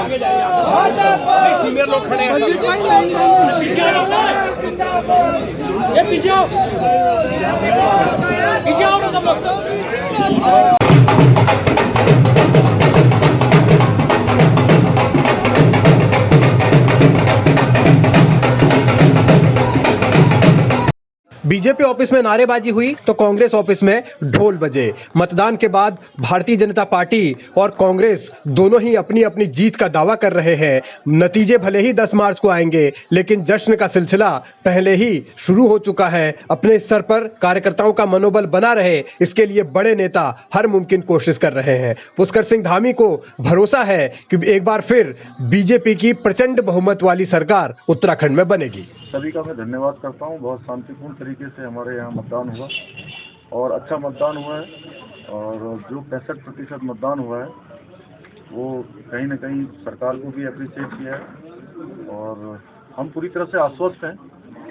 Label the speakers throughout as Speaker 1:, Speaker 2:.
Speaker 1: Senior लोग खड़े हैं, पीछे आओ ना सब लोग।
Speaker 2: बीजेपी ऑफिस में नारेबाजी हुई तो कांग्रेस ऑफिस में ढोल बजे। मतदान के बाद भारतीय जनता पार्टी और कांग्रेस दोनों ही अपनी अपनी जीत का दावा कर रहे हैं। नतीजे भले ही 10 मार्च को आएंगे, लेकिन जश्न का सिलसिला पहले ही शुरू हो चुका है। अपने स्तर पर कार्यकर्ताओं का मनोबल बना रहे, इसके लिए बड़े नेता हर मुमकिन कोशिश कर रहे हैं। पुष्कर सिंह धामी को भरोसा है कि एक बार फिर बीजेपी की प्रचंड बहुमत वाली सरकार उत्तराखंड में बनेगी।
Speaker 3: सभी का मैं धन्यवाद करता हूं। बहुत शांतिपूर्ण तरीके से हमारे यहाँ मतदान हुआ और अच्छा मतदान हुआ है। और जो 65% मतदान हुआ है वो कहीं ना कहीं सरकार को भी अप्रिशिएट किया है। और हम पूरी तरह से आश्वस्त हैं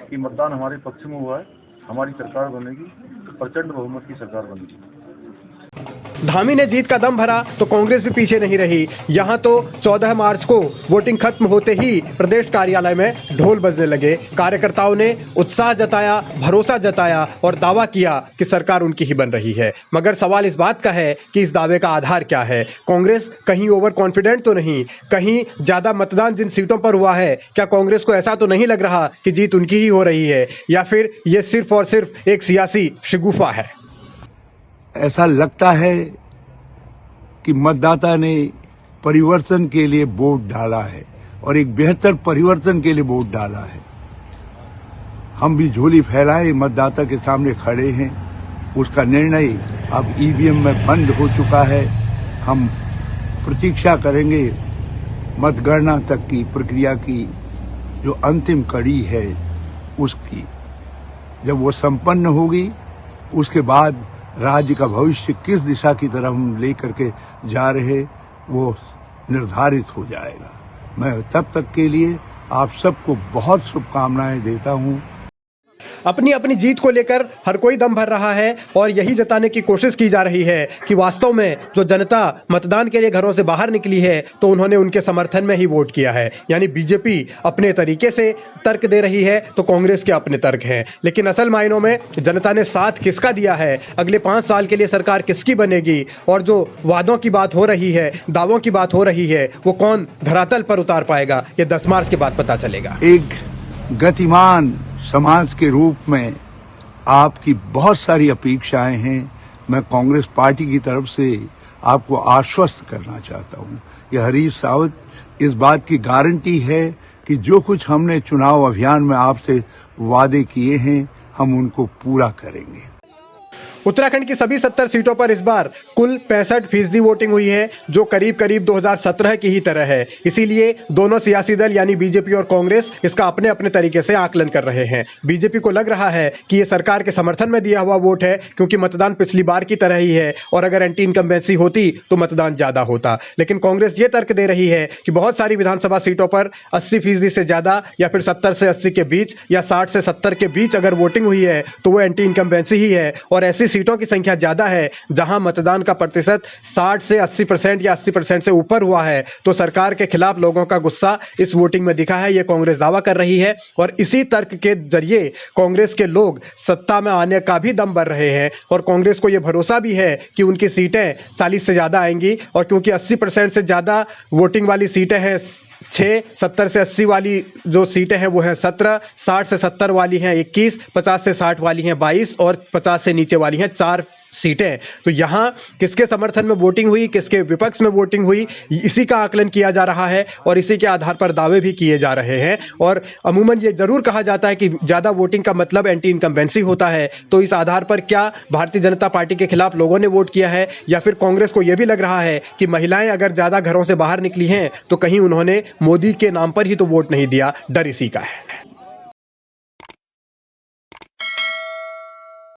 Speaker 3: कि मतदान हमारे पक्ष में हुआ है, हमारी सरकार बनेगी, प्रचंड बहुमत की सरकार बनेगी।
Speaker 2: धामी ने जीत का दम भरा तो कांग्रेस भी पीछे नहीं रही। यहां तो 14 मार्च को वोटिंग खत्म होते ही प्रदेश कार्यालय में ढोल बजने लगे। कार्यकर्ताओं ने उत्साह जताया, भरोसा जताया और दावा किया कि सरकार उनकी ही बन रही है। मगर सवाल इस बात का है कि इस दावे का आधार क्या है। कांग्रेस कहीं ओवर कॉन्फिडेंट तो नहीं, कहीं ज्यादा मतदान जिन सीटों पर हुआ है, क्या कांग्रेस को ऐसा तो नहीं लग रहा कि जीत उनकी ही हो रही है, या फिर ये सिर्फ और सिर्फ एक सियासी शगुफा है?
Speaker 4: ऐसा लगता है कि मतदाता ने परिवर्तन के लिए वोट डाला है और एक बेहतर परिवर्तन के लिए वोट डाला है। हम भी झोली फैलाए मतदाता के सामने खड़े हैं। उसका निर्णय अब ईवीएम में बंद हो चुका है। हम प्रतीक्षा करेंगे मतगणना तक की प्रक्रिया की जो अंतिम कड़ी है उसकी। जब वो संपन्न होगी उसके बाद राज्य का भविष्य किस दिशा की तरफ हम लेकर के जा रहे वो निर्धारित हो जाएगा। मैं तब तक के लिए आप सबको बहुत शुभकामनाएं देता हूं।
Speaker 2: अपनी अपनी जीत को लेकर हर कोई दम भर रहा है और यही जताने की कोशिश की जा रही है कि वास्तव में जो जनता मतदान के लिए घरों से बाहर निकली है तो उन्होंने उनके समर्थन में ही वोट किया है। यानी बीजेपी अपने तरीके से तर्क दे रही है तो कांग्रेस के अपने तर्क हैं। लेकिन असल मायनों में जनता ने साथ किसका दिया है, अगले 5 साल के लिए सरकार किसकी बनेगी, और जो वादों की बात हो रही है, दावों की बात हो रही है, वो कौन धरातल पर उतार पाएगा, ये 10 मार्च के बाद पता चलेगा।
Speaker 4: एक गतिमान समाज के रूप में आपकी बहुत सारी अपेक्षाएं हैं। मैं कांग्रेस पार्टी की तरफ से आपको आश्वस्त करना चाहता हूं। यह हरीश सावत इस बात की गारंटी है कि जो कुछ हमने चुनाव अभियान में आपसे वादे किए हैं हम उनको पूरा करेंगे।
Speaker 2: उत्तराखंड की सभी 70 सीटों पर इस बार कुल 65% वोटिंग हुई है, जो करीब करीब 2017 की ही तरह है। इसीलिए दोनों सियासी दल यानी बीजेपी और कांग्रेस इसका अपने अपने तरीके से आकलन कर रहे हैं। बीजेपी को लग रहा है कि ये सरकार के समर्थन में दिया हुआ वोट है, क्योंकि मतदान पिछली बार की तरह ही है और अगर एंटी इनकम्बेंसी होती तो मतदान ज्यादा होता। लेकिन कांग्रेस ये तर्क दे रही है कि बहुत सारी विधानसभा सीटों पर 80% से ज्यादा या फिर 70 से 80 के बीच या 60 से 70 के बीच अगर वोटिंग हुई है तो वो एंटी इनकम्बेंसी ही है। और ऐसी सीटों की संख्या ज्यादा है जहां मतदान का प्रतिशत 60 से 80% या 80% से ऊपर हुआ है, तो सरकार के खिलाफ लोगों का गुस्सा इस वोटिंग में दिखा है। यह कांग्रेस दावा कर रही है और इसी तर्क के जरिए कांग्रेस के लोग सत्ता में आने का भी दम भर रहे हैं। और कांग्रेस को यह भरोसा भी है कि उनकी सीटें 40 से ज्यादा आएंगी, और क्योंकि 80% से ज्यादा वोटिंग वाली सीटें हैं 6, 70 से 80 वाली जो सीटें हैं वो हैं 17, 60 से 70 वाली हैं 21, 50 से 60 वाली हैं 22 और 50 से नीचे वाली हैं 4 सीटें। तो यहाँ किसके समर्थन में वोटिंग हुई, किसके विपक्ष में वोटिंग हुई, इसी का आकलन किया जा रहा है और इसी के आधार पर दावे भी किए जा रहे हैं। और अमूमन ये जरूर कहा जाता है कि ज़्यादा वोटिंग का मतलब एंटी इनकम्बेंसी होता है। तो इस आधार पर क्या भारतीय जनता पार्टी के खिलाफ लोगों ने वोट किया है, या फिर कांग्रेस को यह भी लग रहा है कि महिलाएं अगर ज़्यादा घरों से बाहर निकली हैं तो कहीं उन्होंने मोदी के नाम पर ही तो वोट नहीं दिया, डर इसी का है।